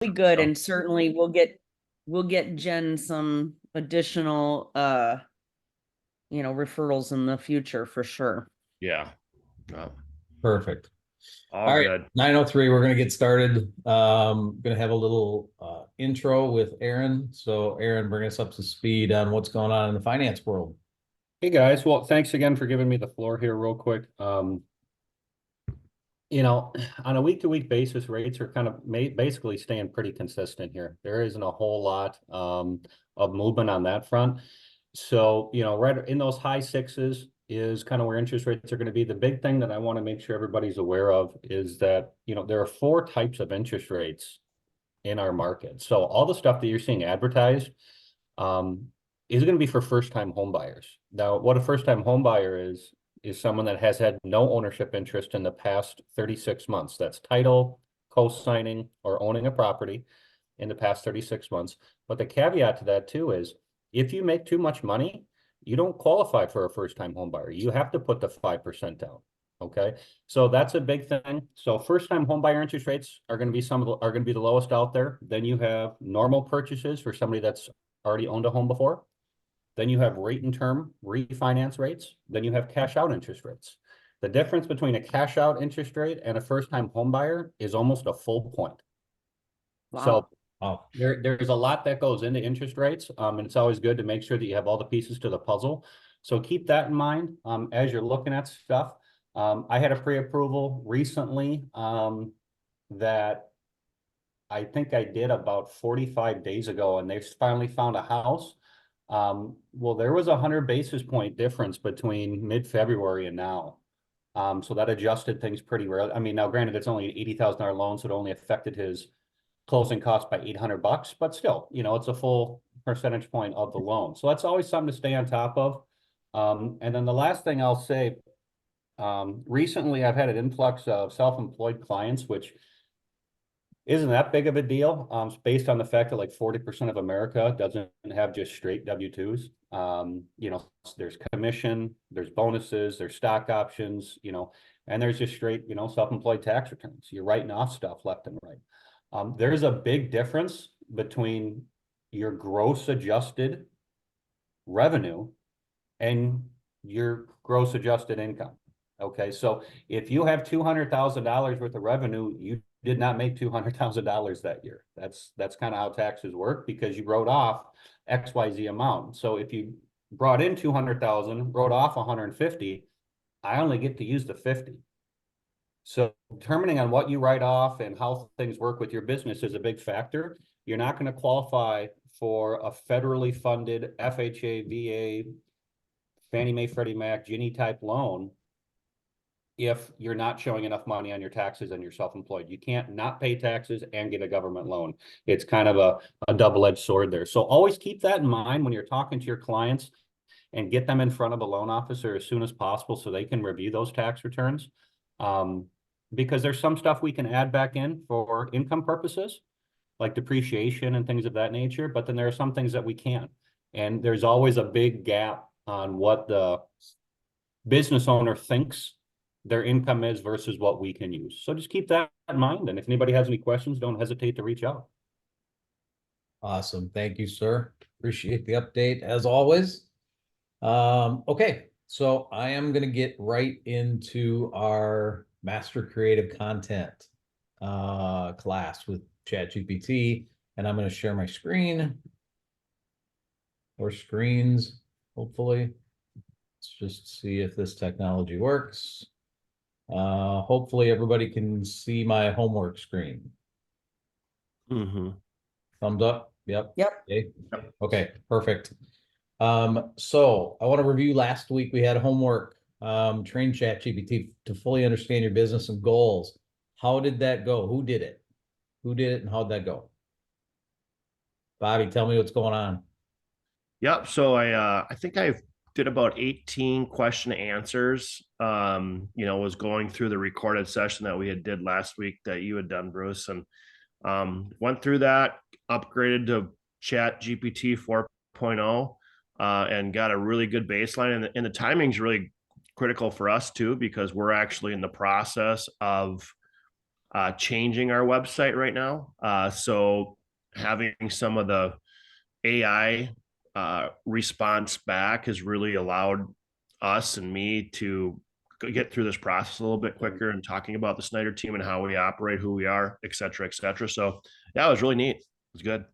be good, So, and certainly we'll get Jen some additional referrals in the future for sure. yeah. Uh, Perfect. all All right, good. 9:03. We're gonna get started. Gonna have a little intro with Aaron. So Aaron, bring us up to speed on what's going on in the finance world. Hey guys, well, thanks again for giving me the floor here real quick. On a week-to-week basis, rates are kind of basically staying pretty consistent here. There isn't a whole lot of movement on that front. So, right in those high sixes is kind of where interest rates are going to be. The big thing that I want to make sure everybody's aware of is that, there are four types of interest rates in our market. So all the stuff that you're seeing advertised is going to be for first-time home buyers. Now, what a first-time home buyer is someone that has had no ownership interest in the past 36 months. That's title, co-signing, or owning a property in the past 36 months. But the caveat to that too is if you make too much money, you don't qualify for a first-time home buyer. You have to put the 5% down. Okay. So that's a big thing. So first-time home buyer interest rates are going to be the lowest out there. Then you have normal purchases for somebody that's already owned a home before. Then you have rate and term refinance rates. Then you have cash out interest rates. The difference between a cash out interest rate and a first-time home buyer is almost a full point. So there's a lot that goes into interest rates, and it's always good to make sure that you have all the pieces to the puzzle. So keep that in mind as you're looking at stuff. I had a pre-approval recently that I think I did about 45 days ago, and they finally found a house. Well, there was 100 basis point difference between mid-February and now. So that adjusted things pretty rarely. I mean, now granted, it's only an $80,000 loan, so it only affected his closing cost by $800, but still, it's a full percentage point of the loan. So that's always something to stay on top of. And then the last thing I'll say, recently I've had an influx of self-employed clients, which isn't that big of a deal. It's based on the fact that like 40% of America doesn't have just straight W-2s. There's commission, there's bonuses, there's stock options, and there's just straight, self-employed tax returns. You're writing off stuff left and right. There's a big difference between your gross adjusted revenue and your gross adjusted income. Okay, so if you have $200,000 worth of revenue, you did not make $200,000 that year. That's kind of how taxes work because you wrote off XYZ amount. So if you brought in 200,000, wrote off 150, I only get to use the 50. So determining on what you write off and how things work with your business is a big factor. You're not going to qualify for a federally funded FHA, VA, Fannie Mae, Freddie Mac, Ginnie type loan if you're not showing enough money on your taxes and you're self-employed. You can't not pay taxes and get a government loan. It's kind of a double-edged sword there. So always keep that in mind when you're talking to your clients and get them in front of a loan officer as soon as possible so they can review those tax returns. Because there's some stuff we can add back in for income purposes, like depreciation and things of that nature, but then there are some things that we can't. And there's always a big gap on what the business owner thinks their income is versus what we can use. So just keep that in mind. And if anybody has any questions, don't hesitate to reach out. Awesome. Thank you, sir. Appreciate the update as always. Okay, so I am going to get right into our master creative content class with ChatGPT, and I'm going to share my screen or screens, hopefully. Let's just see if this technology works. Hopefully everybody can see my homework screen. Mm-hmm. Thumbs up. Yep. Yep. Okay. Okay, perfect. So I want to review last week. We had homework, train ChatGPT to fully understand your business and goals. How did that go? Who did it? Who did it and how'd that go? Bobby, tell me what's going on. Yep. So I think I did about 18 question answers. Was going through the recorded session that we did last week that you had done, Bruce, and went through that, upgraded to Chat GPT 4.0, and got a really good baseline. And the timing is really critical for us too, because we're actually in the process of changing our website right now. So having some of the AI response back has really allowed us and me to get through this process a little bit quicker and talking about the Snyder team and how we operate, who we are, et cetera, et cetera. So yeah, it was really neat. It was good.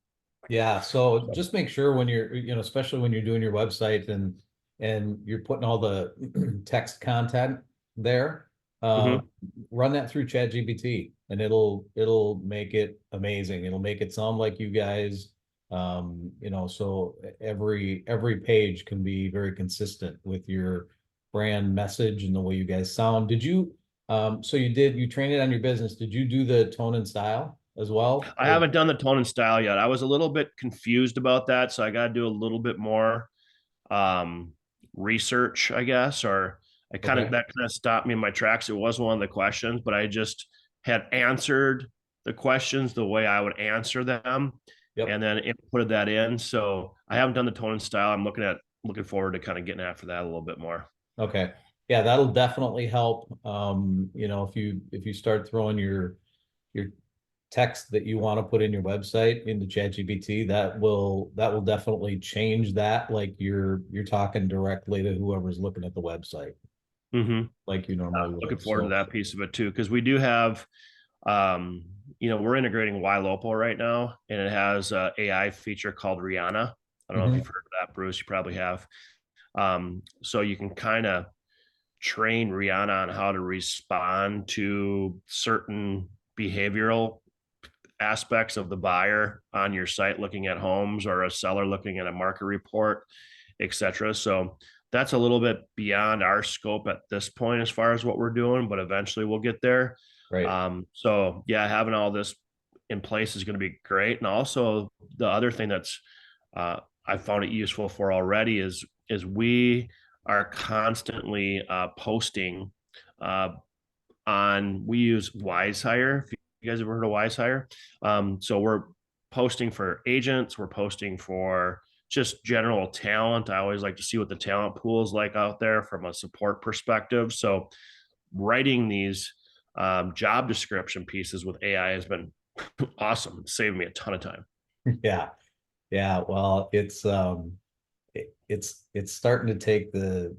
Yeah, so just make sure when you're, especially when you're doing your website and you're putting all the text content there, Mhm. run that through ChatGPT and it'll make it amazing. It'll make it sound like you guys, so every page can be very consistent with your brand message and the way you guys sound. Did you, so you trained it on your business. Did you do the tone and style as well? I haven't done the tone and style yet. I was a little bit confused about that, so I got to do a little bit more um, research, I guess, or Okay. that kind of stopped me in my tracks. It was one of the questions, but I just had answered the questions the way I would answer them, Yep. and then inputted that in. So I haven't done the tone and style. I'm looking forward to kind of getting after that a little bit more. Okay. Yeah, that'll definitely help. If you start throwing your text that you want to put in your website into ChatGPT, that will definitely change that. Like you're talking directly to whoever's looking at the website, Mm-hmm. like you normally Looking would. forward to So that piece of it too, because we do have, we're integrating YLopo right now, and it has a AI feature called Rihanna. I don't know if you've heard of that, Bruce. You probably have. So you can kind of train Rihanna on how to respond to certain behavioral aspects of the buyer on your site looking at homes, or a seller looking at a market report, etc. So that's a little bit beyond our scope at this point as far as what we're doing, but eventually we'll get there. right. So yeah, having all this in place is going to be great. And also the other thing that's I found it useful for already is we are constantly posting uh, we use WiseHire. If you guys ever heard of WiseHire, so we're posting for agents, we're posting for just general talent. I always like to see what the talent pool is like out there from a support perspective. So writing these job description pieces with AI has been awesome. It's saved me a ton of time. Yeah. Yeah. Well, it's starting to take the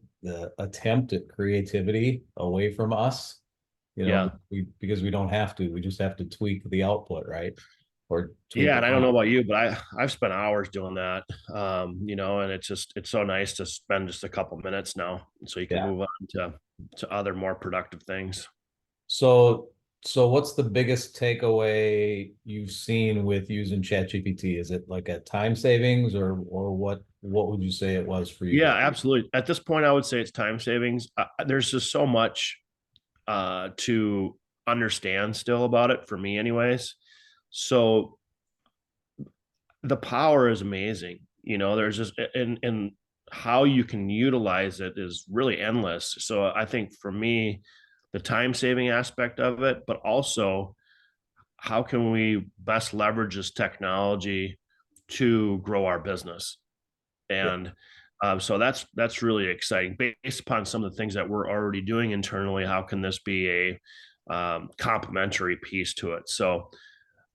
attempt at creativity away from us, Yeah. because we don't have to. We just have to tweak the output, right? Or tweak Yeah, it. and I don't know about you, but I've spent hours doing that. And it's so nice to spend just a couple minutes now, so you can Yeah. move on to other more productive things. So, so what's the biggest takeaway you've seen with using ChatGPT? Is it like a time savings, or what would you say it was for you Yeah, guys? absolutely. At this point, I would say it's time savings. There's just so much to understand still about it for me, anyways. So the power is amazing. There's just and how you can utilize it is really endless. So I think for me, the time saving aspect of it, but also how can we best leverage this technology to grow our business? Yeah. And so that's really exciting. Based upon some of the things that we're already doing internally, how can this be a complementary piece to it? So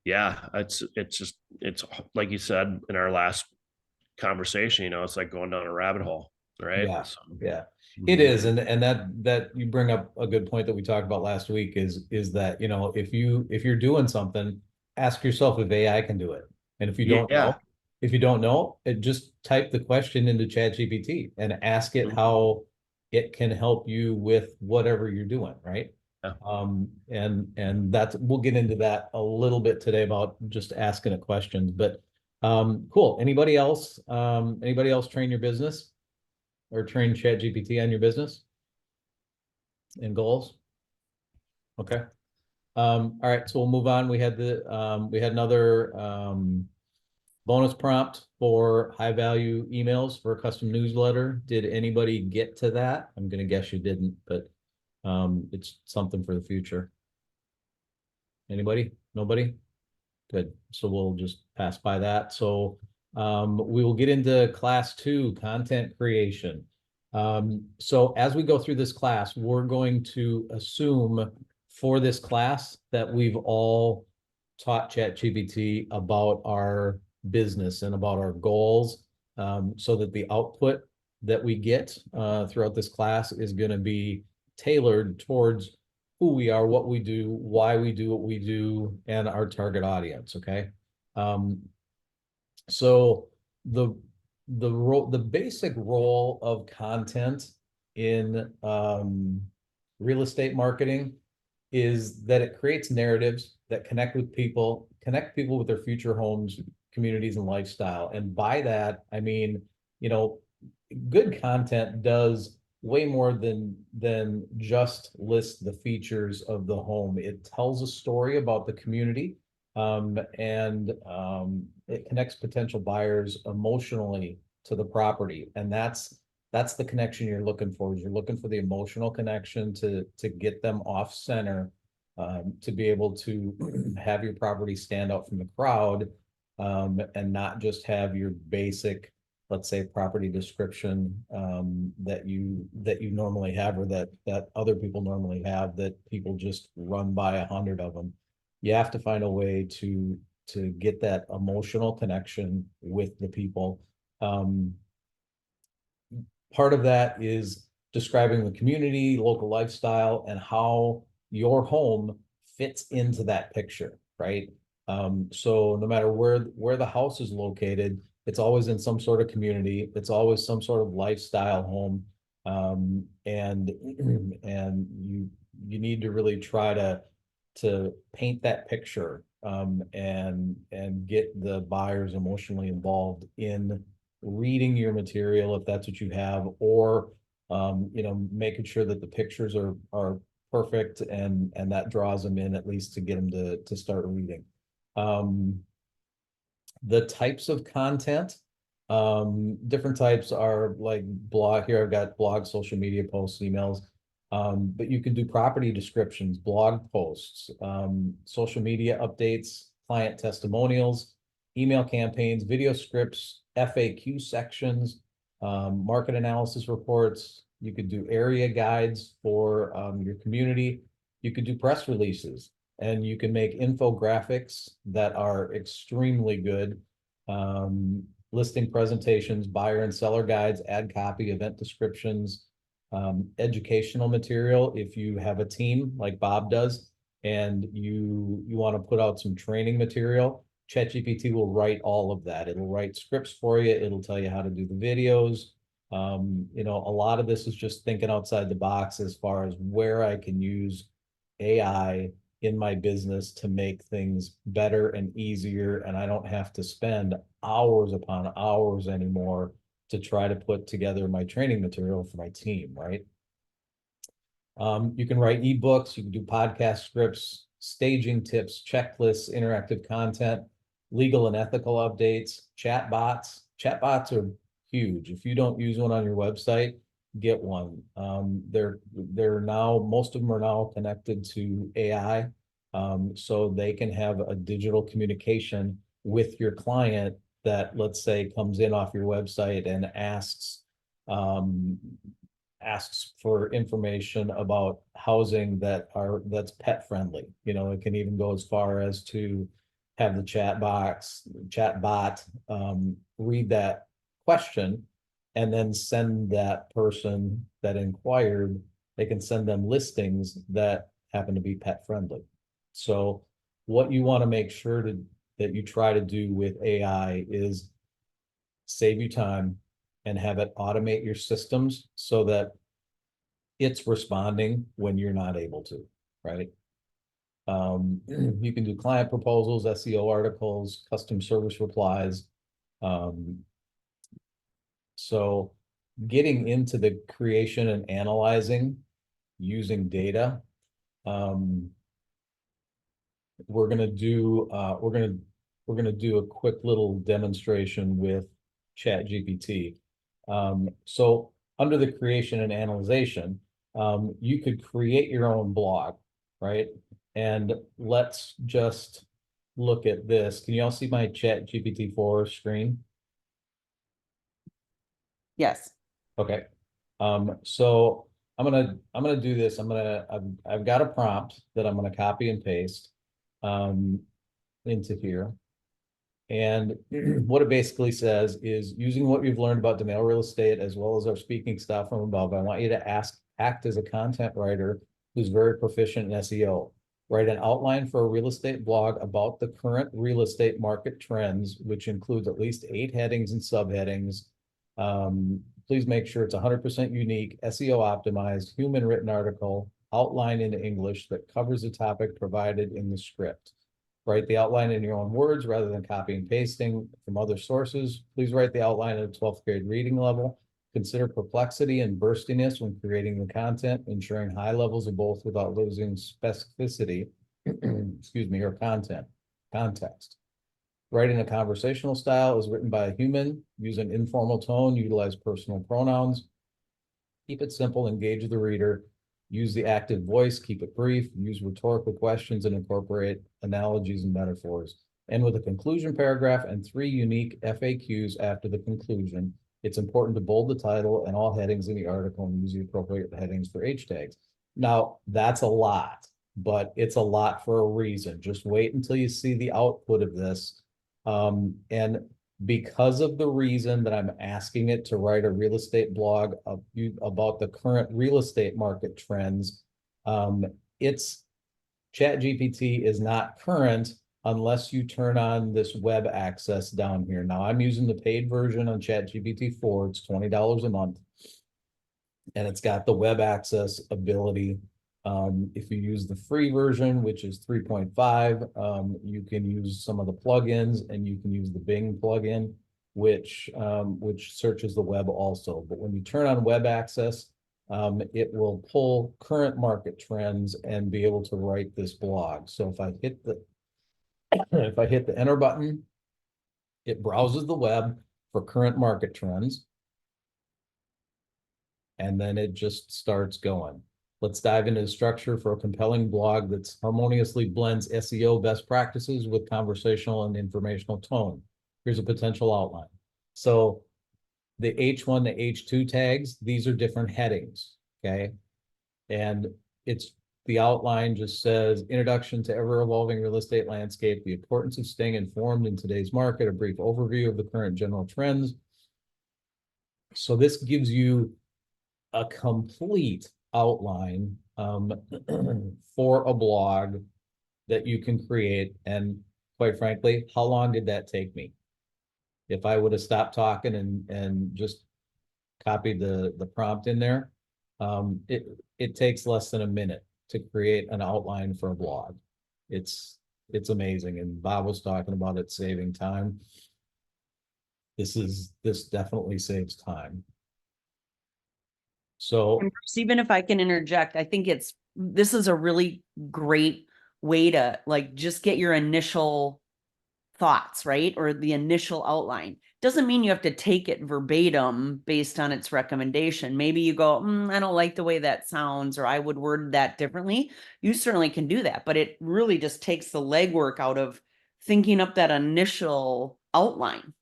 yeah, it's like you said in our last conversation. It's like going down a rabbit hole, right? Yeah, So, yeah, it mhm. is, and that you bring up a good point that we talked about last week is that if you're doing something, ask yourself if AI can do it, and Yeah. if you don't know, just type the question into ChatGPT and ask it Mhm. how it can help you with whatever you're doing, right? Yeah. And that's we'll get into that a little bit today about just asking it questions, but cool. Anybody else train your business? Or train ChatGPT on your business and goals? Okay. All right, so we'll move on. We had another bonus prompt for high value emails for a custom newsletter. Did anybody get to that? I'm gonna guess you didn't, but it's something for the future. Anybody? Nobody? Good. So we'll just pass by that. So we will get into class 2, content creation. So as we go through this class, we're going to assume for this class that we've all taught ChatGPT about our business and about our goals, so that the output that we get throughout this class is going to be tailored towards who we are, what we do, why we do what we do, and our target audience. Okay. So the basic role of content in real estate marketing is that it creates narratives that connect people with their future homes, communities, and lifestyle. And by that, I mean, you know, good content does way more than just list the features of the home. It tells a story about the community, and it connects potential buyers emotionally to the property. And that's the connection you're looking for. Is you're looking for the emotional connection to get them off center, to be able to have your property stand out from the crowd, and not just have your basic, let's say, property description that you normally have, or that other people normally have, that people just run by 100 of them. You have to find a way to get that emotional connection with the people. Part of that is describing the community, local lifestyle, and how your home fits into that picture, right? So no matter where the house is located, it's always in some sort of community. It's always some sort of lifestyle home, and you need to really try to paint that picture, and get the buyers emotionally involved in reading your material, if that's what you have, or you know, making sure that the pictures are perfect, and that draws them in, at least to get them to start reading. The types of content, different types are like blog. Here I've got blog, social media posts, emails, but you can do property descriptions, blog posts, social media updates, client testimonials, email campaigns, video scripts, FAQ sections, market analysis reports. You could do area guides for your community. You could do press releases, and you can make infographics that are extremely good. Listing presentations, buyer and seller guides, ad copy, event descriptions, educational material. If you have a team like Bob does, and you want to put out some training material, ChatGPT will write all of that. It'll write scripts for you. It'll tell you how to do the videos. You know, a lot of this is just thinking outside the box as far as where I can use AI in my business to make things better and easier, and I don't have to spend hours upon hours anymore to try to put together my training material for my team, right? You can write ebooks, you can do podcast scripts, staging tips, checklists, interactive content, legal and ethical updates, chat bots. Chat bots are huge. If you don't use one on your website, get one. They're now, most of them are now connected to AI, so they can have a digital communication with your client that, let's say, comes in off your website and asks for information about housing that's pet friendly. You know, it can even go as far as to have the chat bot read that question, and then send that person that inquired, they can send them listings that happen to be pet friendly. So what you want to make sure that you try to do with AI is save you time and have it automate your systems so that it's responding when you're not able to, right? You can do client proposals, SEO articles, custom service replies. So getting into the creation and analyzing using data, we're gonna do a quick little demonstration with ChatGPT. So under the creation and analyzation, you could create your own blog, right? And let's just look at this. Can you all see my ChatGPT 4 screen? Yes. Okay. So I'm gonna do this. I've got a prompt that I'm gonna copy and paste into here. And what it basically says is using what you've learned about Domaille real estate as well as our speaking stuff from above, I want you to act as a content writer who's very proficient in SEO. Write an outline for a real estate blog about the current real estate market trends, which includes at least 8 headings and subheadings. Please make sure it's 100% unique, SEO optimized, human written article, outline in English that covers the topic provided in the script. Write the outline in your own words rather than copy and pasting from other sources. Please write the outline at a 12th grade reading level. Consider perplexity and burstiness when creating the content, ensuring high levels of both without losing specificity, excuse me, or context. Writing a conversational style is written by a human. Use an informal tone, utilize personal pronouns. Keep it simple, engage the reader. Use the active voice, keep it brief, use rhetorical questions and incorporate analogies and metaphors. And with a conclusion paragraph and 3 unique FAQs after the conclusion, it's important to bold the title and all headings in the article and use the appropriate headings for H tags. Now, that's a lot, but it's a lot for a reason. Just wait until you see the output of this. And because of the reason that I'm asking it to write a real estate blog about the current real estate market trends, it's ChatGPT is not current unless you turn on this web access down here. Now I'm using the paid version on ChatGPT 4. It's $20 a month. And it's got the web access ability. If you use the free version, which is 3.5, you can use some of the plugins and you can use the Bing plugin, which searches the web also. But when you turn on web access, it will pull current market trends and be able to write this blog. So if I hit the enter button, it browses the web for current market trends. And then it just starts going. Let's dive into the structure for a compelling blog that harmoniously blends SEO best practices with conversational and informational tone. Here's a potential outline. So the H1 to H2 tags, these are different headings, okay? And the outline just says, introduction to ever-evolving real estate landscape, the importance of staying informed in today's market, a brief overview of the current general trends. So this gives you a complete outline for a blog that you can create. And quite frankly, how long did that take me? If I would have stopped talking and just copied the prompt in there, it takes less than a minute to create an outline for a blog. It's amazing. And Bob was talking about it saving time. This definitely saves time. So And Bruce, even if I can interject, I think this is a really great way to like just get your initial thoughts, right? Or the initial outline. Doesn't mean you have to take it verbatim based on its recommendation. Maybe you go, I don't like the way that sounds, or I would word that differently. You certainly can do that, but it really just takes the legwork out of thinking up that initial outline.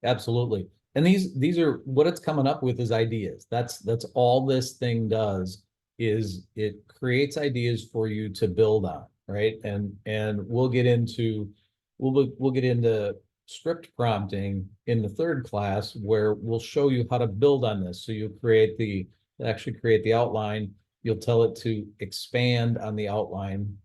absolutely. And these are what it's coming up with is ideas. That's all this thing does is it creates ideas for you to build on, right? And we'll get into script prompting in the 3rd class where we'll show you how to build on this. So you'll actually create the outline. You'll tell it to expand on the outline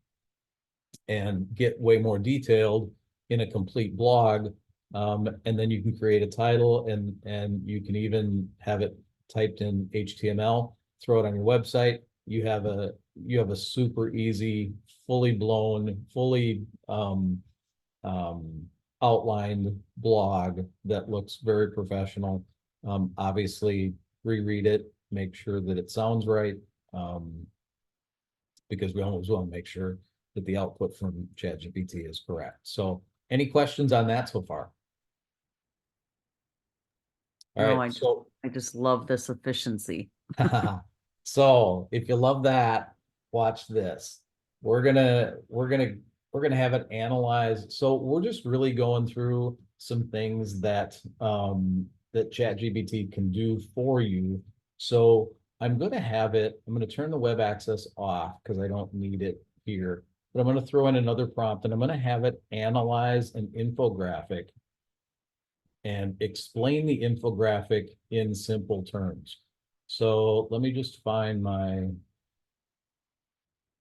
and get way more detailed in a complete blog. And then you can create a title and you can even have it typed in HTML, throw it on your website. You have a super easy, fully blown, fully outlined blog that looks very professional. Obviously reread it, make sure that it sounds right. Because we always want to make sure that the output from ChatGPT is correct. So any questions on that so far? All No, right, I just love this efficiency. so if you love that, watch this. We're gonna have it analyze. So we're just really going through some things that that ChatGPT can do for you. So I'm going to have it, I'm going to turn the web access off because I don't need it here. But I'm going to throw in another prompt and I'm going to have it analyze an infographic and explain the infographic in simple terms. So let me just find my,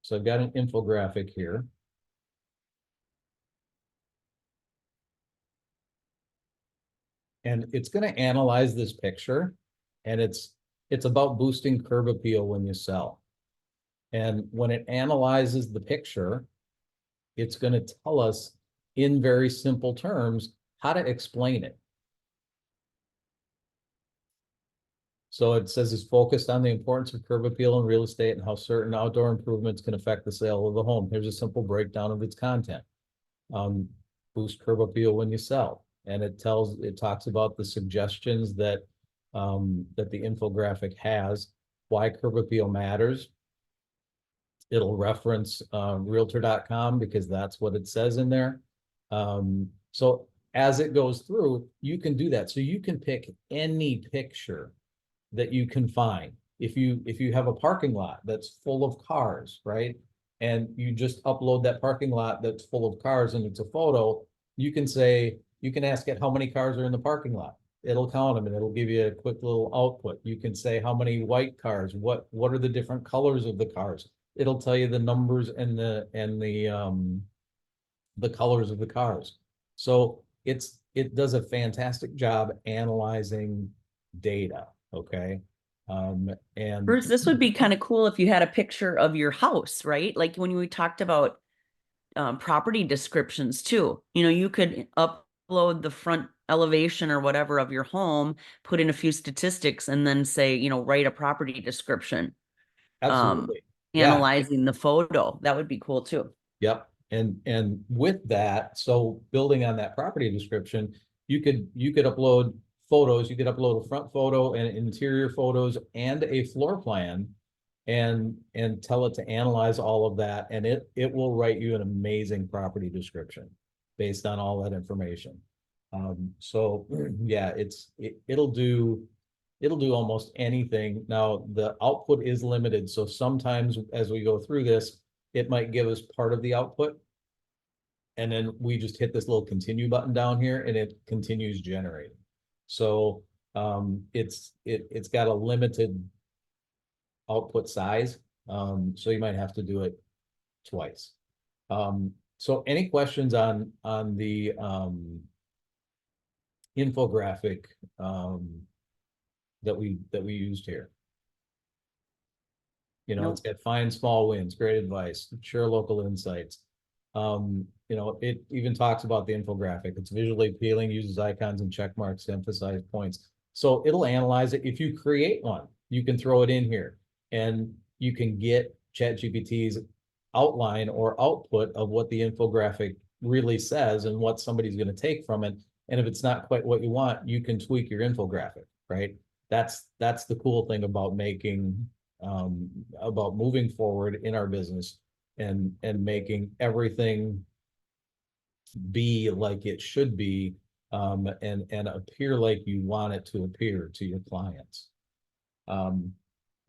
so I've got an infographic here. And it's going to analyze this picture, and it's about boosting curb appeal when you sell. And when it analyzes the picture, it's going to tell us in very simple terms how to explain it. So it says it's focused on the importance of curb appeal in real estate and how certain outdoor improvements can affect the sale of the home. Here's a simple breakdown of its content. Boost curb appeal when you sell. And it talks about the suggestions that that the infographic has, why curb appeal matters. It'll reference realtor.com because that's what it says in there. So as it goes through, you can do that. So you can pick any picture that you can find. If you have a parking lot that's full of cars, right? And you just upload that parking lot that's full of cars and it's a photo, you can say, you can ask it how many cars are in the parking lot. It'll count them and it'll give you a quick little output. You can say how many white cars, what are the different colors of the cars. It'll tell you the numbers and the colors of the cars. So it does a fantastic job analyzing data. Okay. And Bruce, this would be kind of cool if you had a picture of your house, right? Like when we talked about property descriptions too. You know, you could upload the front elevation or whatever of your home, put in a few statistics, and then say, you know, write a property description. absolutely. Analyzing the photo. That would be cool too. Yep. And with that, so building on that property description, you could upload photos, you could upload a front photo and interior photos and a floor plan and tell it to analyze all of that. And it will write you an amazing property description based on all that information. So yeah, it'll do almost anything. Now the output is limited. So sometimes as we go through this, it might give us part of the output. And then we just hit this little continue button down here and it continues generating. So it's got a limited output size. So you might have to do it twice. So any questions on the infographic that we used here? You know, Nope. It's got find small wins, great advice, share local insights. You know, it even talks about the infographic. It's visually appealing, uses icons and check marks to emphasize points. So it'll analyze it. If you create one, you can throw it in here and you can get ChatGPT's outline or output of what the infographic really says and what somebody's going to take from it. And if it's not quite what you want, you can tweak your infographic, right? That's the cool thing about making about moving forward in our business and making everything be like it should be and appear like you want it to appear to your clients.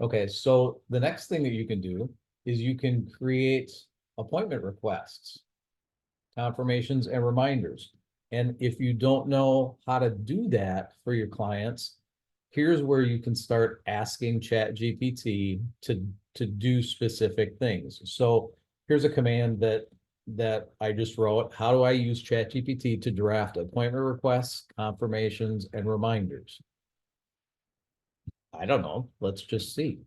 Okay, so the next thing that you can do is you can create appointment requests, confirmations, and reminders. And if you don't know how to do that for your clients, here's where you can start asking ChatGPT to do specific things. So here's a command that I just wrote. How do I use ChatGPT to draft appointment requests, confirmations, and reminders? I don't know. Let's just see.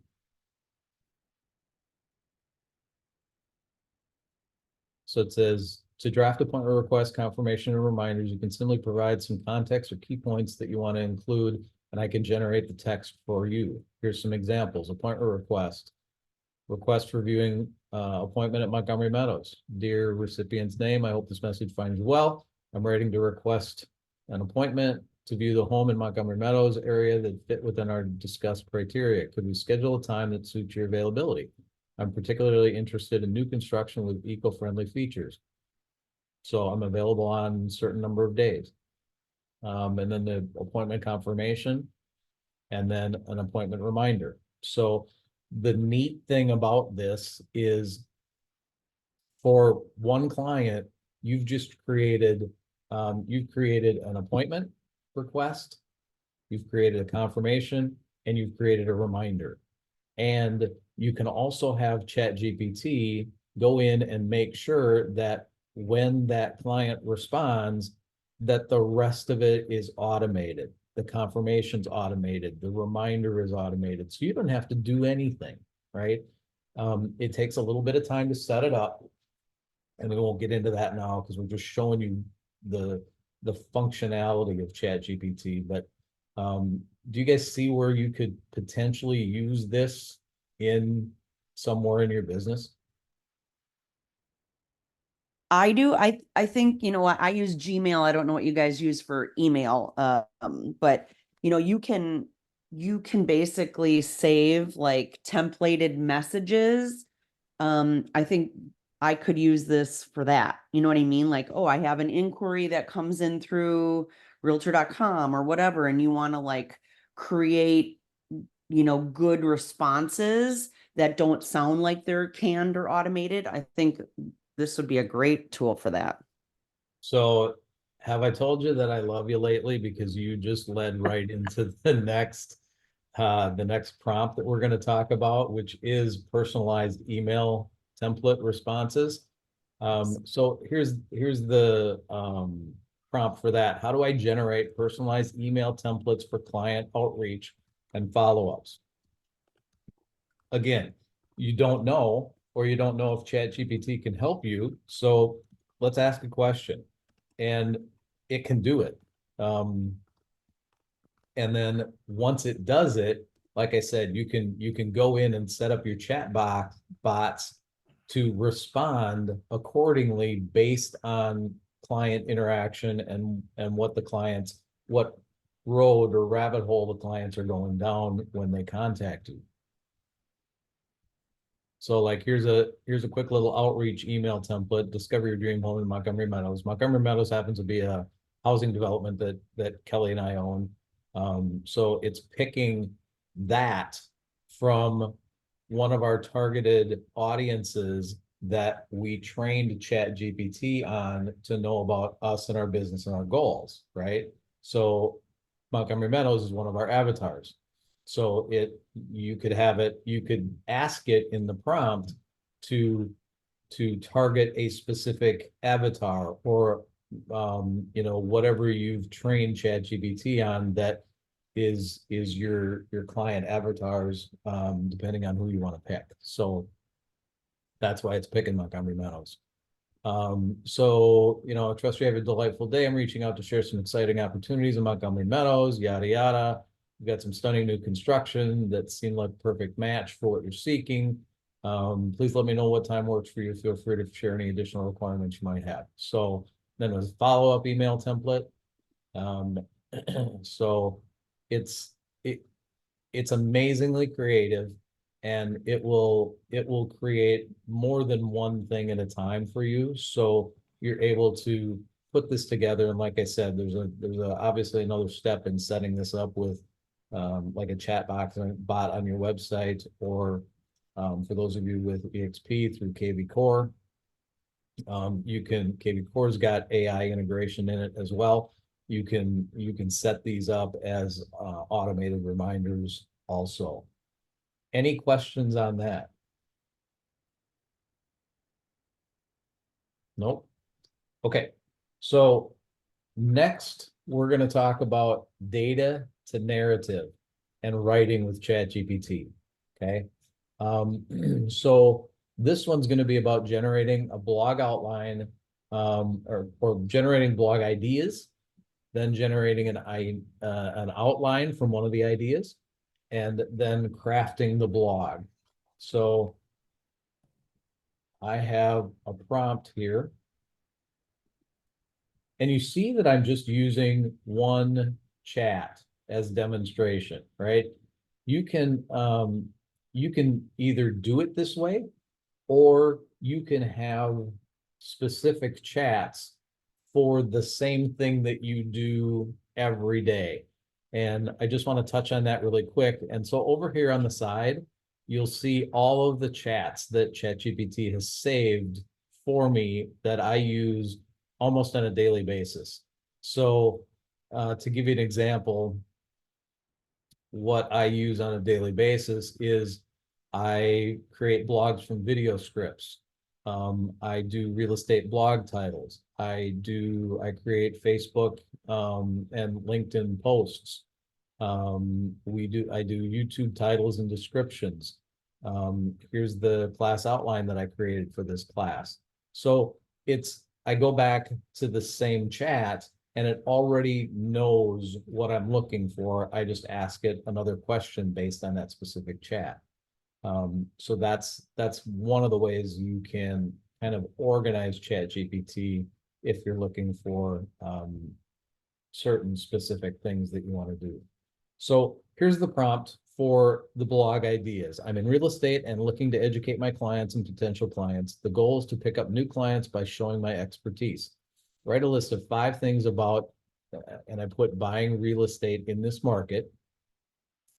So it says, to draft appointment requests, confirmation, and reminders, you can simply provide some context or key points that you want to include, and I can generate the text for you. Here's some examples. Appointment request. Request for viewing appointment at Montgomery Meadows. Dear recipient's name, I hope this message finds you well. I'm writing to request an appointment to view the home in Montgomery Meadows area that fit within our discussed criteria. Could we schedule a time that suits your availability? I'm particularly interested in new construction with eco-friendly features. So I'm available on a certain number of days. And then the appointment confirmation, and then an appointment reminder. So the neat thing about this is for one client, you've created an appointment request, you've created a confirmation, and you've created a reminder. And you can also have ChatGPT go in and make sure that when that client responds, that the rest of it is automated. The confirmation's automated, the reminder is automated. So you don't have to do anything, right? It takes a little bit of time to set it up. And we won't get into that now because we're just showing you the functionality of ChatGPT. But do you guys see where you could potentially use this in somewhere in your business? I do. I think, you know what, I use Gmail. I don't know what you guys use for email. But you know, you can basically save like templated messages. I think I could use this for that. You know what I mean? Like, oh, I have an inquiry that comes in through realtor.com or whatever, and you want to like create, you know, good responses that don't sound like they're canned or automated. I think this would be a great tool for that. So have I told you that I love you lately? Because you just led right into the next prompt that we're going to talk about, which is personalized email template responses. So here's the prompt for that. How do I generate personalized email templates for client outreach and follow-ups? Again, you don't know, or you don't know if ChatGPT can help you. So let's ask a question, and it can do it. And then once it does it, like I said, you can go in and set up your chat bots to respond accordingly based on client interaction and what road or rabbit hole the clients are going down when they contact you. So like here's a quick little outreach email template. Discover your dream home in Montgomery Meadows. Montgomery Meadows happens to be a housing development that Kelly and I own. So it's picking that from one of our targeted audiences that we trained ChatGPT on to know about us and our business and our goals, right? So Montgomery Meadows is one of our avatars. So you could ask it in the prompt to target a specific avatar or you know, whatever you've trained ChatGPT on that is your client avatars, depending on who you want to pick. So that's why it's picking Montgomery Meadows. So, you know, I trust you have a delightful day. I'm reaching out to share some exciting opportunities in Montgomery Meadows, yada, yada. We've got some stunning new construction that seem like a perfect match for what you're seeking. Please let me know what time works for you. Feel free to share any additional requirements you might have. So then there's a follow-up email template. So it's amazingly creative, and it will create more than one thing at a time for you. So you're able to put this together. And like I said, there's obviously another step in setting this up with like a chat box and bot on your website, or for those of you with EXP through KV Core. KV Core's got AI integration in it as well. You can set these up as automated reminders also. Any questions on that? Nope. Okay. So next, we're going to talk about data to narrative and writing with ChatGPT. Okay. So this one's going to be about generating a blog outline, or generating blog ideas, then generating an outline from one of the ideas, and then crafting the blog. So I have a prompt here. And you see that I'm just using one chat as demonstration, right? You can either do it this way, or you can have specific chats for the same thing that you do every day. And I just want to touch on that really quick. And so over here on the side, you'll see all of the chats that ChatGPT has saved for me that I use almost on a daily basis. So to give you an example, what I use on a daily basis is I create blogs from video scripts. I do real estate blog titles. I create Facebook and LinkedIn posts. I do YouTube titles and descriptions. Here's the class outline that I created for this class. So I go back to the same chat and it already knows what I'm looking for. I just ask it another question based on that specific chat. So that's one of the ways you can kind of organize ChatGPT if you're looking for certain specific things that you want to do. So here's the prompt for the blog ideas. I'm in real estate and looking to educate my clients and potential clients. The goal is to pick up new clients by showing my expertise. Write a list of 5 things about, and I put buying real estate in this market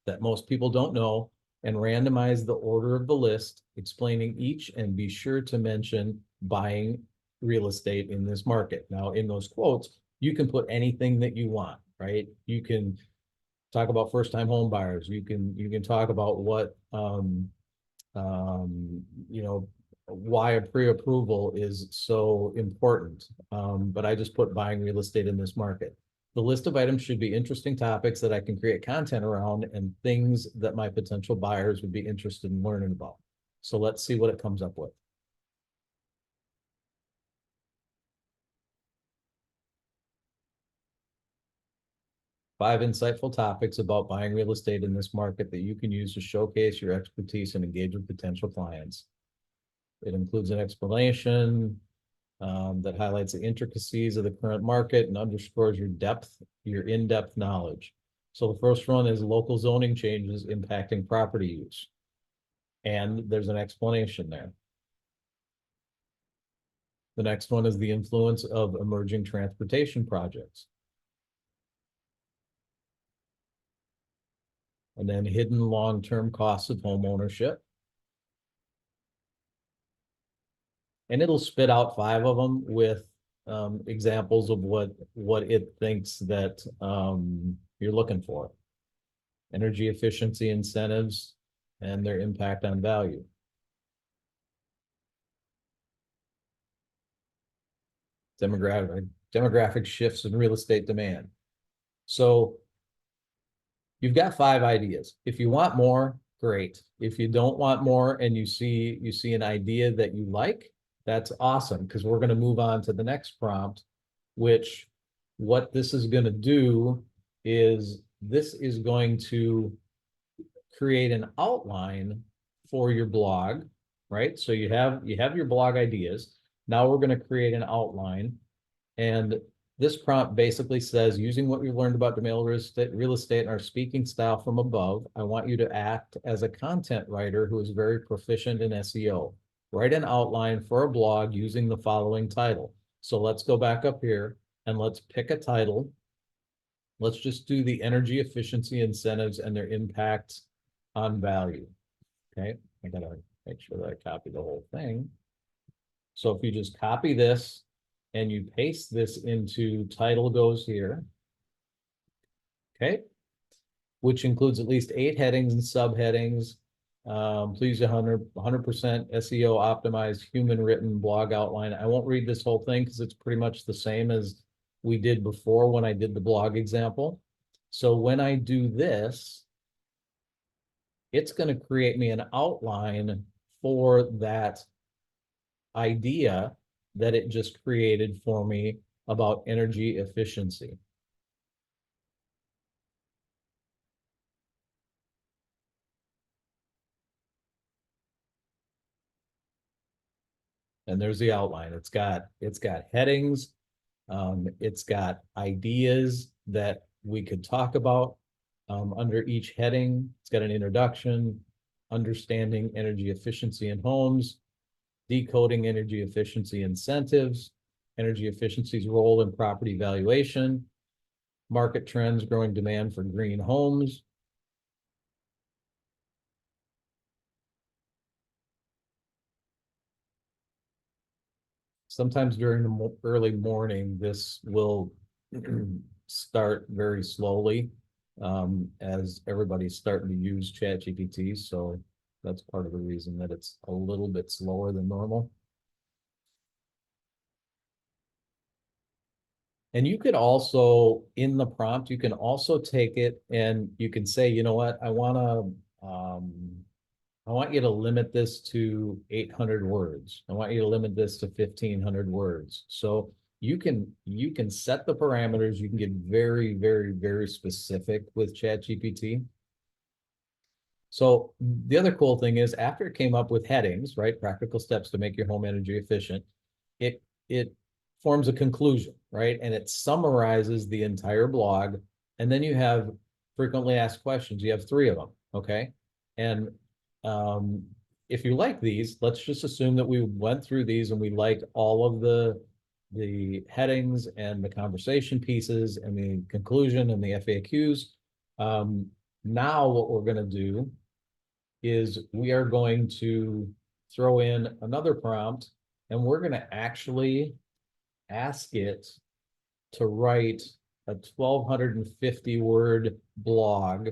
that most people don't know, and randomize the order of the list, explaining each, and be sure to mention buying real estate in this market. Now, in those quotes, you can put anything that you want, right? You can talk about first-time home buyers. You can talk about what you know, why a pre-approval is so important. But I just put buying real estate in this market. The list of items should be interesting topics that I can create content around and things that my potential buyers would be interested in learning about. So let's see what it comes up with. Five insightful topics about buying real estate in this market that you can use to showcase your expertise and engage with potential clients. It includes an explanation that highlights the intricacies of the current market and underscores your in-depth knowledge. So the first one is local zoning changes impacting property use. And there's an explanation there. The next one is the influence of emerging transportation projects. And then hidden long-term costs of home ownership. And it'll spit out 5 of them with examples of what it thinks that you're looking for. Energy efficiency incentives and their impact on value. Demographic shifts in real estate demand. So you've got 5 ideas. If you want more, great. If you don't want more and you see an idea that you like, that's awesome, because we're going to move on to the next prompt, which what this is going to do is this is going to create an outline for your blog, right? So you have your blog ideas. Now we're going to create an outline. And this prompt basically says, using what we've learned about Domaille real estate and our speaking style from above, I want you to act as a content writer who is very proficient in SEO. Write an outline for a blog using the following title. So let's go back up here and let's pick a title. Let's just do the energy efficiency incentives and their impact on value. Okay, I gotta make sure that I copy the whole thing. So if you just copy this and you paste this into title goes here, okay, which includes at least 8 headings and subheadings. Please 100% SEO optimized human written blog outline. I won't read this whole thing because it's pretty much the same as we did before when I did the blog example. So when I do this, it's going to create me an outline for that idea that it just created for me about energy efficiency. And there's the outline. It's got headings. It's got ideas that we could talk about under each heading. It's got an introduction, understanding energy efficiency in homes, decoding energy efficiency incentives, energy efficiency's role in property valuation, market trends, growing demand for green homes. Sometimes during the early morning, this will start very slowly as everybody's starting to use ChatGPT. So that's part of the reason that it's a little bit slower than normal. And you could also, in the prompt, you can also take it and you can say, you know what, I want you to limit this to 800 words. I want you to limit this to 1,500 words. So you can set the parameters. You can get very, very, very specific with ChatGPT. So the other cool thing is after it came up with headings, right? Practical steps to make your home energy efficient. It forms a conclusion, right? And it summarizes the entire blog. And then you have frequently asked questions. You have 3 of them, okay? And if you like these, let's just assume that we went through these and we liked all of the headings and the conversation pieces and the conclusion and the FAQs. Now what we're going to do is we are going to throw in another prompt and we're going to actually ask it to write a 1,250 word blog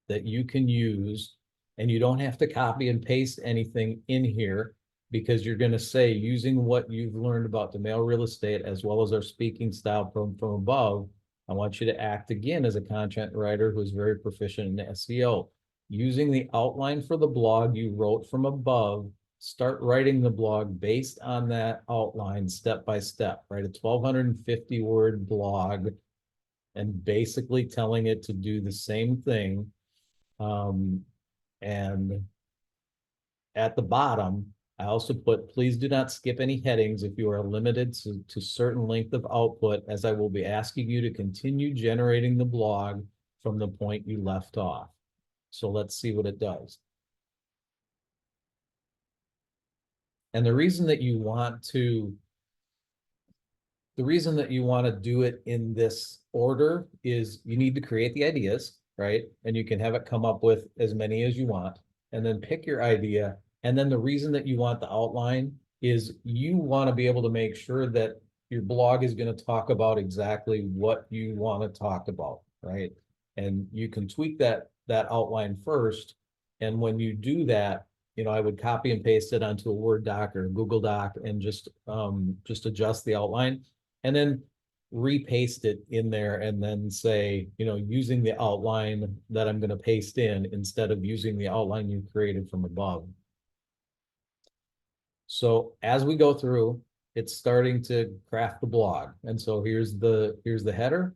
that you can use, and you don't have to copy and paste anything in here because you're going to say, using what you've learned about Domaille real estate as well as our speaking style from above, I want you to act again as a content writer who is very proficient in SEO. Using the outline for the blog you wrote from above, start writing the blog based on that outline step by step. Write a 1,250 word blog and basically telling it to do the same thing. And at the bottom, I also put, please do not skip any headings if you are limited to certain length of output, as I will be asking you to continue generating the blog from the point you left off. So let's see what it does. And the reason that you want to do it in this order is you need to create the ideas, right? And you can have it come up with as many as you want, and then pick your idea. And then the reason that you want the outline is you want to be able to make sure that your blog is going to talk about exactly what you want to talk about, right? And you can tweak that outline first. And when you do that, you know, I would copy and paste it onto a Word doc or a Google Doc and just adjust the outline and then repaste it in there and then say, you know, using the outline that I'm going to paste in instead of using the outline you created from above. So as we go through, it's starting to craft the blog. And so here's the header.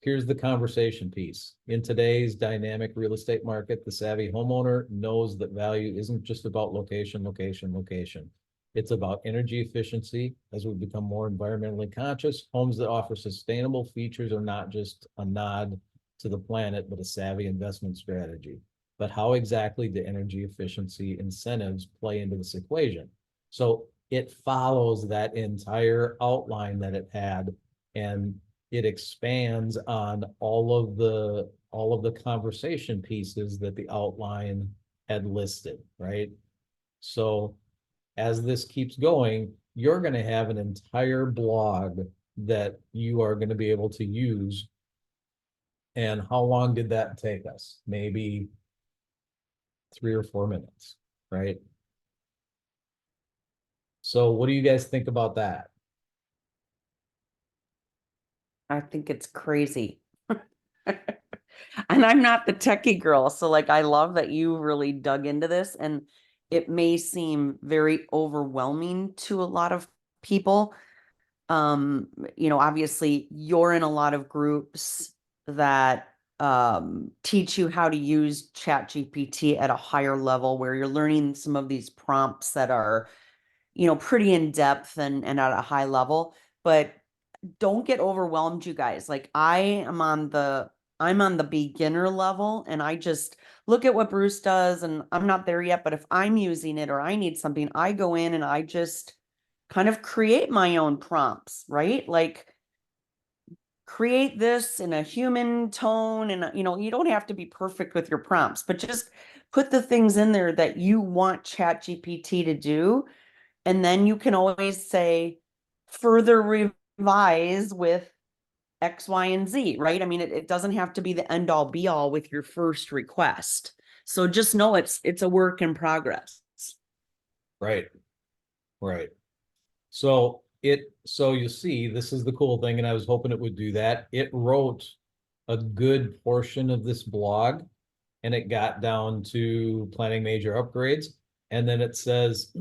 Here's the conversation piece. In today's dynamic real estate market, the savvy homeowner knows that value isn't just about location, location, location. It's about energy efficiency. As we become more environmentally conscious, homes that offer sustainable features are not just a nod to the planet, but a savvy investment strategy. But how exactly do energy efficiency incentives play into this equation? So it follows that entire outline that it had, and it expands on all of the conversation pieces that the outline had listed, right? So as this keeps going, you're going to have an entire blog that you are going to be able to use. And how long did that take us? Maybe 3 or 4 minutes, right? So what do you guys think about that? I think it's crazy. And I'm not the techie girl. So like, I love that you really dug into this, and it may seem very overwhelming to a lot of people. You know, obviously you're in a lot of groups that teach you how to use ChatGPT at a higher level, where you're learning some of these prompts that are, you know, pretty in depth and at a high level. But don't get overwhelmed, you guys. Like, I'm on the beginner level, and I just look at what Bruce does, and I'm not there yet, but if I'm using it or I need something, I go in and I just kind of create my own prompts, right? Like, create this in a human tone. And, you don't have to be perfect with your prompts, but just put the things in there that you want ChatGPT to do. And then you can always say, further revise with X, Y, and Z, right? I mean, it doesn't have to be the end all be all with your first request. So just know it's a work in progress. Right. Right. So you see, this is the cool thing, and I was hoping it would do that. It wrote a good portion of this blog, and it got down to planning major upgrades, and then it says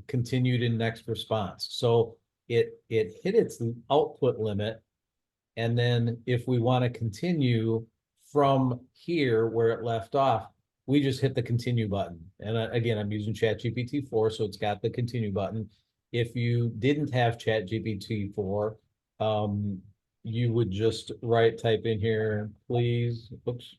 continued in next response. So it hit its output limit, and then if we want to continue from here where it left off, we just hit the continue button. And again, I'm using ChatGPT 4, so it's got the continue button. If you didn't have ChatGPT 4, you would just type in here, please, oops.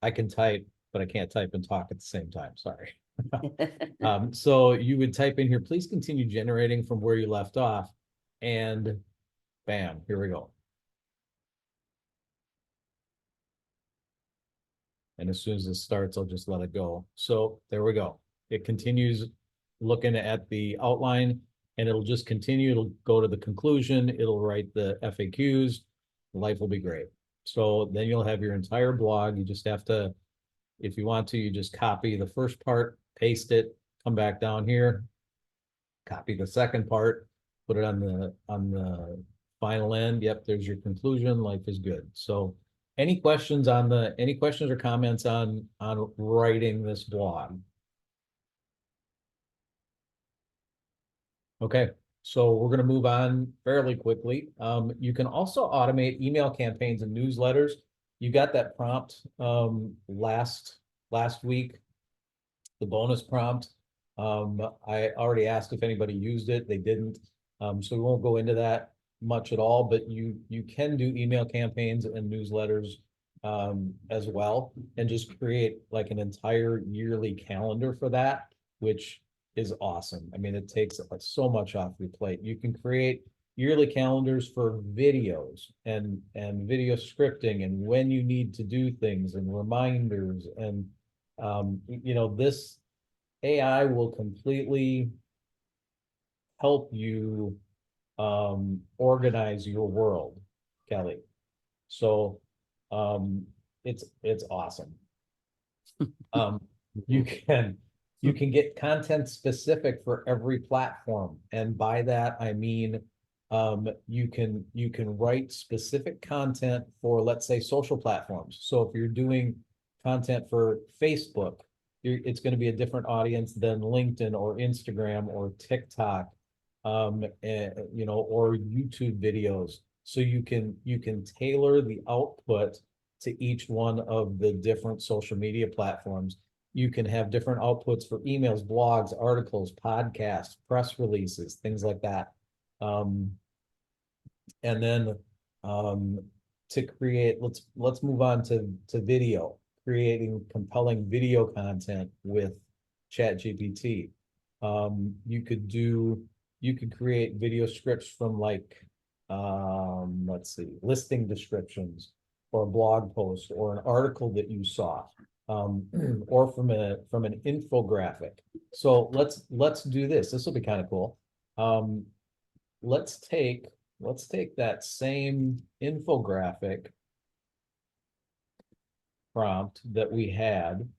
I can type, but I can't type and talk at the same time, sorry. So you would type in here, please continue generating from where you left off, and bam, here we go. And as soon as it starts, I'll just let it go. So there we go. It continues looking at the outline, and it'll just continue. It'll go to the conclusion. It'll write the FAQs. Life will be great. So then you'll have your entire blog. You just have to, if you want to, you just copy the first part, paste it, come back down here, copy the second part, put it on the final end. Yep, there's your conclusion. Life is good. So any questions or comments on writing this blog? Okay, so we're going to move on fairly quickly. You can also automate email campaigns and newsletters. You got that prompt last week, the bonus prompt. I already asked if anybody used it. They didn't. So we won't go into that much at all, but you can do email campaigns and newsletters as well, and just create like an entire yearly calendar for that, which is awesome. I mean, it takes so much off your plate. You can create yearly calendars for videos and video scripting and when you need to do things and reminders, and this AI will completely help you organize your world, Kelly. So it's awesome. You can get content specific for every platform, and by that I mean you can write specific content for, let's say, social platforms. So if you're doing content for Facebook, it's going to be a different audience than LinkedIn or Instagram or TikTok, or YouTube videos. So you can tailor the output to each one of the different social media platforms. You can have different outputs for emails, blogs, articles, podcasts, press releases, things like that. And then to create, let's move on to video, creating compelling video content with ChatGPT. You could create video scripts from let's see, listing descriptions, or a blog post, or an article that you saw, or from an infographic. So let's do this. This will be kind of cool. Let's take that same infographic prompt that we had.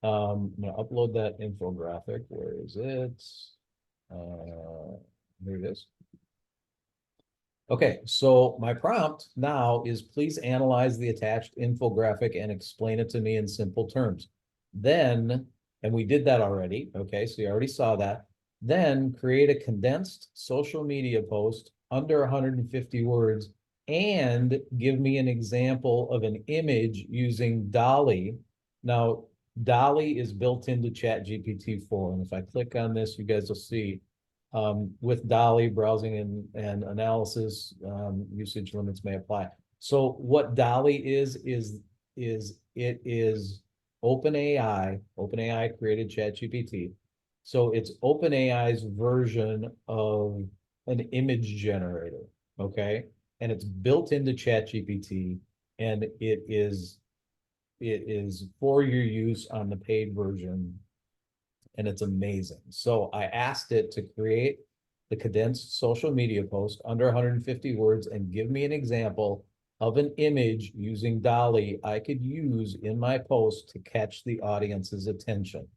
I'm gonna upload that infographic. Where is it? Here it is. Okay, so my prompt now is, please analyze the attached infographic and explain it to me in simple terms. Then, and we did that already. Okay, so you already saw that. Then create a condensed social media post under 150 words and give me an example of an image using Domaille. Now, Domaille is built into ChatGPT 4. And if I click on this, you guys will see with Domaille, browsing and analysis, usage limits may apply. So what Domaille is it is OpenAI created ChatGPT. So it's OpenAI's version of an image generator, okay? And it's built into ChatGPT, and it is for your use on the paid version, and it's amazing. So I asked it to create the condensed social media post under 150 words and give me an example of an image using Dolly I could use in my post to catch the audience's attention.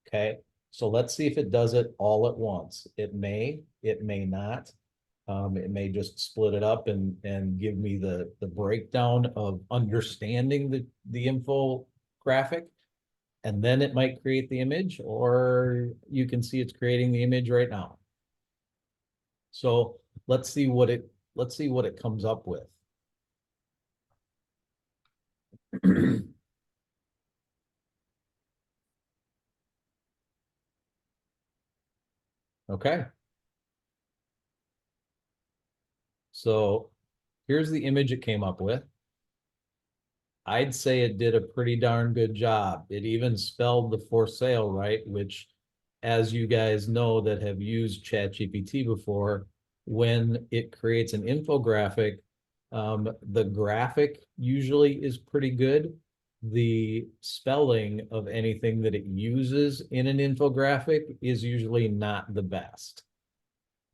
Okay, so let's see if it does it all at once. It may not. It may just split it up and give me the breakdown of understanding the infographic, and then it might create the image, or you can see it's creating the image right now. So let's see what it comes up with. Okay. So here's the image it came up with. I'd say it did a pretty darn good job. It even spelled the for sale right, which, as you guys know that have used ChatGPT before, when it creates an infographic, the graphic usually is pretty good. The spelling of anything that it uses in an infographic is usually not the best.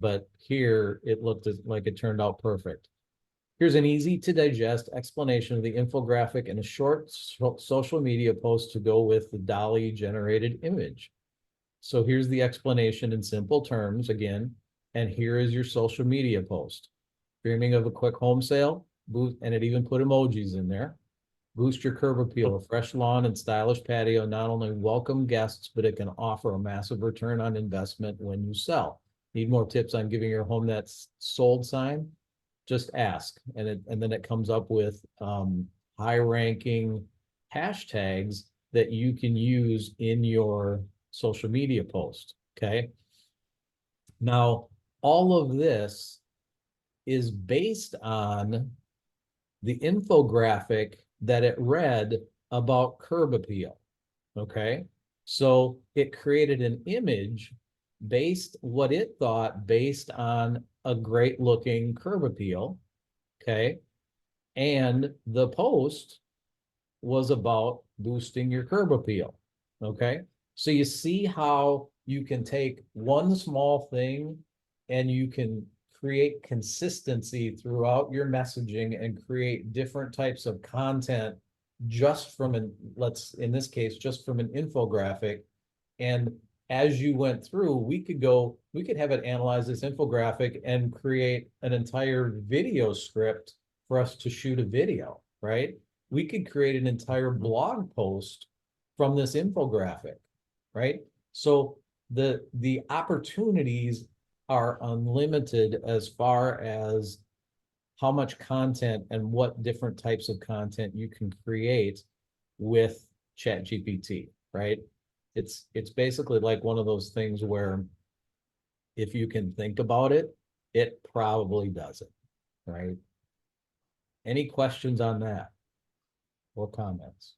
But here it looked like it turned out perfect. Here's an easy to digest explanation of the infographic and a short social media post to go with the Dolly generated image. So here's the explanation in simple terms again, and here is your social media post. Dreaming of a quick home sale, boost, and it even put emojis in there. Boost your curb appeal. A fresh lawn and stylish patio not only welcome guests, but it can offer a massive return on investment when you sell. Need more tips on giving your home that sold sign? Just ask. And then it comes up with high-ranking hashtags that you can use in your social media post. Okay. Now, all of this is based on the infographic that it read about curb appeal. Okay. So it created an image based what it thought based on a great looking curb appeal. Okay. And the post was about boosting your curb appeal. Okay. So you see how you can take one small thing and you can create consistency throughout your messaging and create different types of content just from in this case, just from an infographic. And as you went through, we could have it analyze this infographic and create an entire video script for us to shoot a video, right? We could create an entire blog post from this infographic, right? So the opportunities are unlimited as far as how much content and what different types of content you can create with ChatGPT, right? It's basically like one of those things where if you can think about it, it probably does it, right? Any questions on that or comments?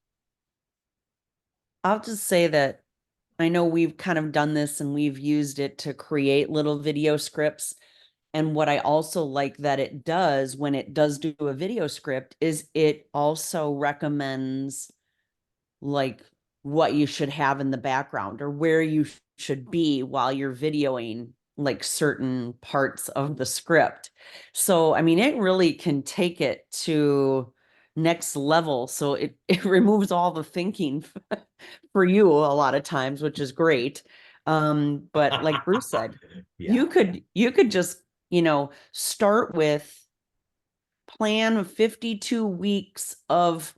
I'll just say that I know we've kind of done this and we've used it to create little video scripts. And what I also like that it does when it does do a video script is it also recommends like what you should have in the background or where you should be while you're videoing like certain parts of the script. So, I mean, it really can take it to next level. So it removes all the thinking for you a lot of times, which is great. But like Bruce said, Yeah. you could just, start with plan 52 weeks of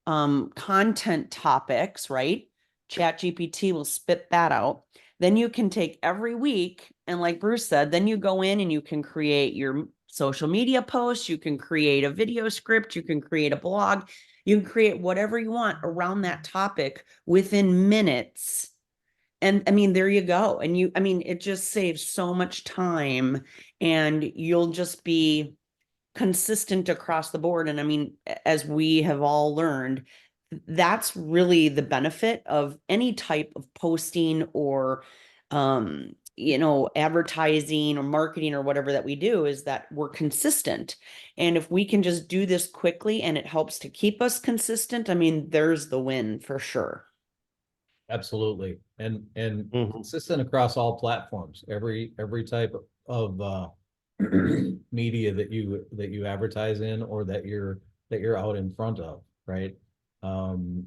content topics, right? ChatGPT will spit that out. Then you can take every week and like Bruce said, then you go in and you can create your social media posts, you can create a video script, you can create a blog, you can create whatever you want around that topic within minutes. And I mean, there you go. And it just saves so much time and you'll just be consistent across the board. And I mean, as we have all learned, that's really the benefit of any type of posting or advertising or marketing or whatever that we do, is that we're consistent. And if we can just do this quickly and it helps to keep us consistent, I mean, there's the win for sure. Absolutely. And Mhm. consistent across all platforms, every type of media that you advertise in, or that you're out in front of, right? And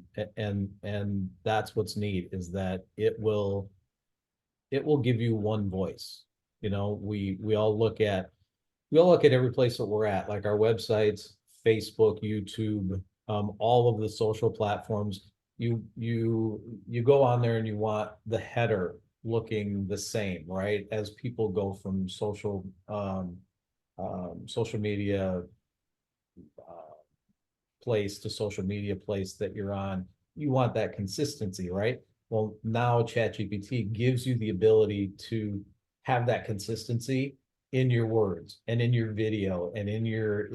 that's what's neat, is that it will give you one voice. We all look at every place that we're at, like our websites, Facebook, YouTube, all of the social platforms. You go on there and you want the header looking the same, right? As people go from social media place to social media place that you're on, you want that consistency, right? Well, now ChatGPT gives you the ability to have that consistency in your words and in your video and in your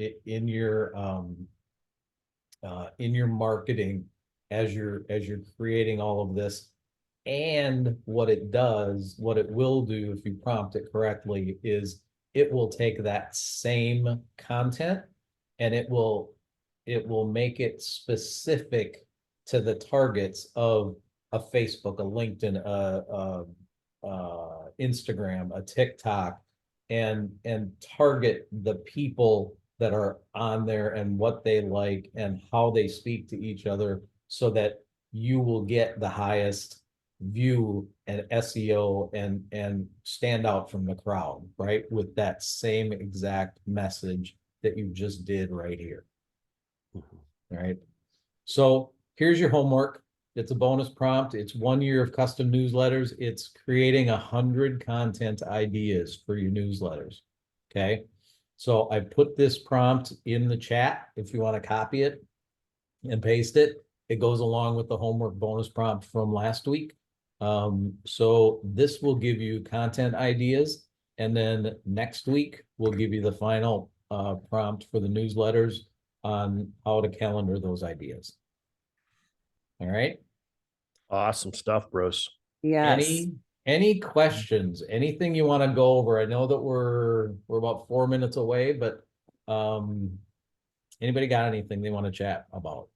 marketing, as you're creating all of this. And what it will do, if you prompt it correctly, is it will take that same content, and it will make it specific to the targets of a Facebook, a LinkedIn, Instagram, a TikTok, and target the people that are on there and what they like and how they speak to each other, so that you will get the highest view and SEO and stand out from the crowd, right? With that same exact message that you just did right here. All right. So here's your homework. It's a bonus prompt. It's 1 year of custom newsletters. It's creating 100 content ideas for your newsletters. Okay. So I put this prompt in the chat if you want to copy it and paste it. It goes along with the homework bonus prompt from last week. So this will give you content ideas. And then next week, we'll give you the final prompt for the newsletters on how to calendar those ideas. All right. Awesome stuff, Bruce. Yes. Any questions, anything you want to go over? I know that we're about 4 minutes away, but anybody got anything they want to chat about?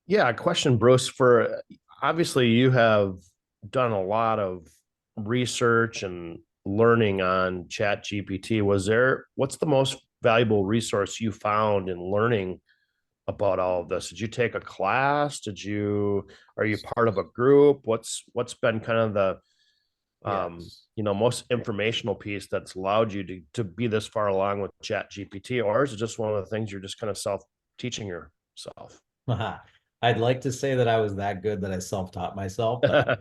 Yeah, question, Bruce, for obviously you have done a lot of research and learning on ChatGPT. What's the most valuable resource you found in learning about all of this? Did you take a class? Are you part of a group? What's been kind of the Yes. most informational piece that's allowed you to be this far along with ChatGPT? Or is it just one of the things you're just kind of self-teaching yourself? I'd like to say that I was that good that I self-taught myself, but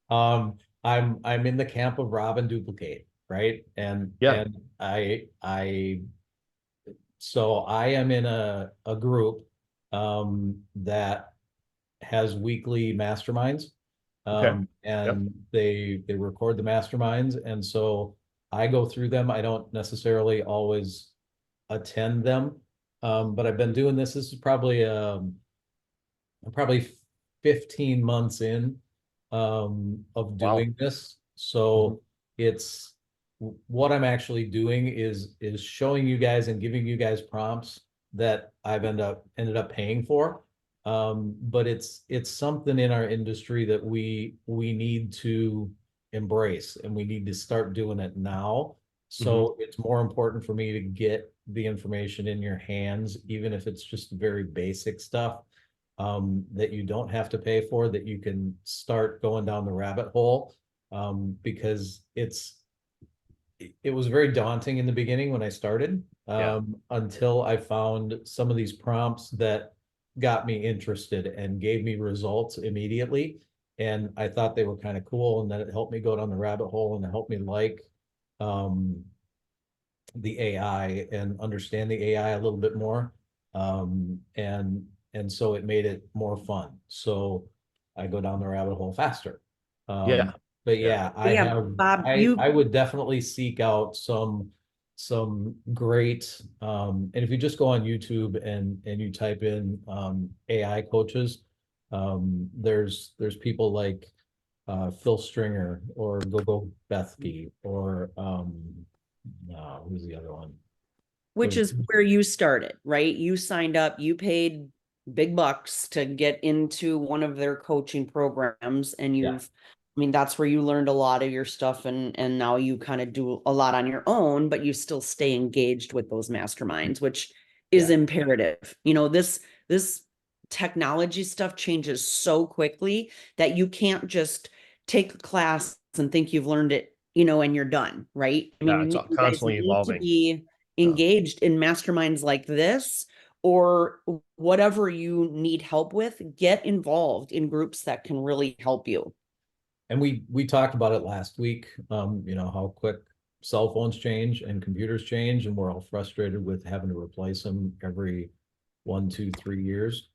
I'm in the camp of rob and duplicate, right? And Yeah. So I am in a group that has weekly masterminds. Okay. And they record the masterminds, and so I go through them. I don't necessarily always attend them, but I've been doing this. This is probably 15 months in of doing this. So it's what I'm actually doing is showing you guys and giving you guys prompts that I've ended up paying for. But it's something in our industry that we need to embrace, and we need to start doing it now. So it's more important for me to get the information in your hands, even if it's just very basic stuff that you don't have to pay for, that you can start going down the rabbit hole, because it was very daunting in the beginning when I started, until I found some of these prompts that got me interested and gave me results immediately. And I thought they were kind of cool. And then it helped me go down the rabbit hole, and it helped me like the AI and understand the AI a little bit more. And so it made it more fun. So I go down the rabbit hole faster. Yeah. But yeah, Bob, I would definitely seek out some some great, and if you just go on YouTube and you type in AI coaches, there's people like Phil Stringer or Gogo Bethke or who's the other one? Which is where you started, right? You signed up, you paid big bucks to get into one of their coaching programs, and I mean, that's where you learned a lot of your stuff, and now you kind of do a lot on your own, but you still stay engaged with those masterminds, which is imperative. You know, this technology stuff changes so quickly that you can't just take a class and think you've learned it, you know, and you're done, right? I mean, Yeah, it's you guys constantly need to evolving. be engaged in masterminds like this, or whatever you need help with. Get involved in groups that can really help you. And we talked about it last week, you know, how quick cell phones change and computers change, and we're all frustrated with having to replace them every 1, 2, 3 years.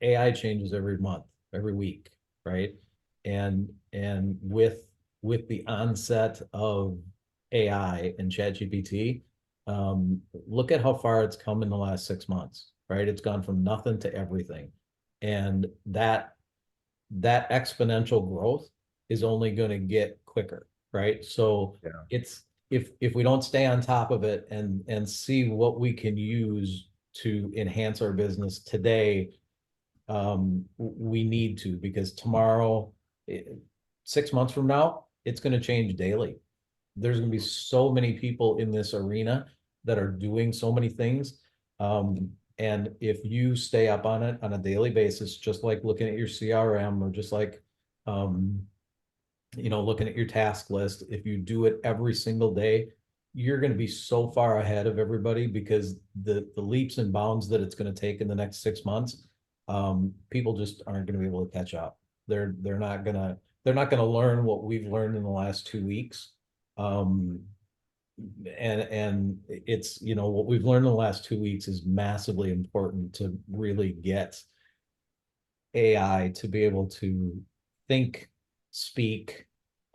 AI changes every month, every week, right? And with the onset of AI and ChatGPT, look at how far it's come in the last 6 months, right? It's gone from nothing to everything. And that exponential growth is only going to get quicker, right? So it's if we don't stay on top of it and see what we can use to enhance our business today, we need to, because tomorrow, 6 months from now, it's going to change daily. There's going to be so many people in this arena that are doing so many things. And if you stay up on it on a daily basis, just like looking at your CRM, or just like, you know, looking at your task list, if you do it every single day, you're going to be so far ahead of everybody, because the leaps and bounds that it's going to take in the next 6 months, people just aren't going to be able to catch up. They're not gonna learn what we've learned in the last 2 weeks. And it's, you know, what we've learned in the last 2 weeks is massively important to really get AI to be able to think, speak,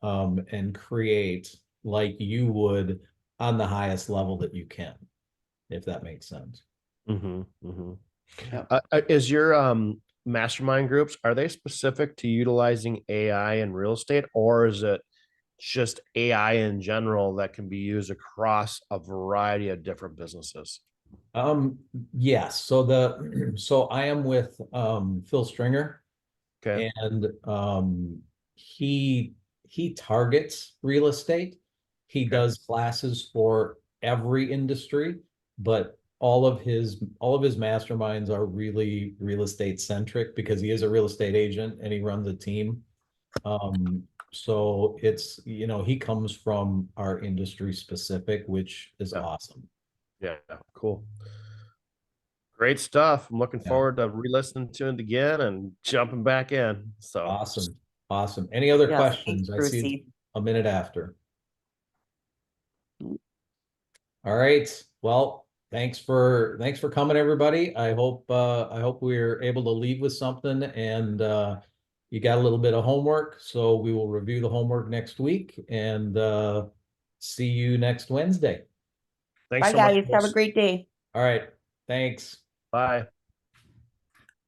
and create like you would on the highest level that you can, if that makes sense. Is your mastermind groups, are they specific to utilizing AI in real estate, or is it just AI in general that can be used across a variety of different businesses? Yes. So I am with Phil Stringer, Okay. and he targets real estate. He does classes for every industry, but all of his masterminds are really real estate centric, because he is a real estate agent and he runs a team. So it's, you know, he comes from our industry specific, which is awesome. Yeah, cool. Great stuff. I'm looking forward to re-listening to it again and jumping back in. So Awesome. Any other questions? Thanks, I see Brucey. a minute after. All right. Well, thanks for coming, everybody. I hope we're able to leave with something, and you got a little bit of homework. So we will review the homework next week, and see you next Wednesday. Thanks Bye, so much. guys. Have a great day. All right. Thanks. Bye.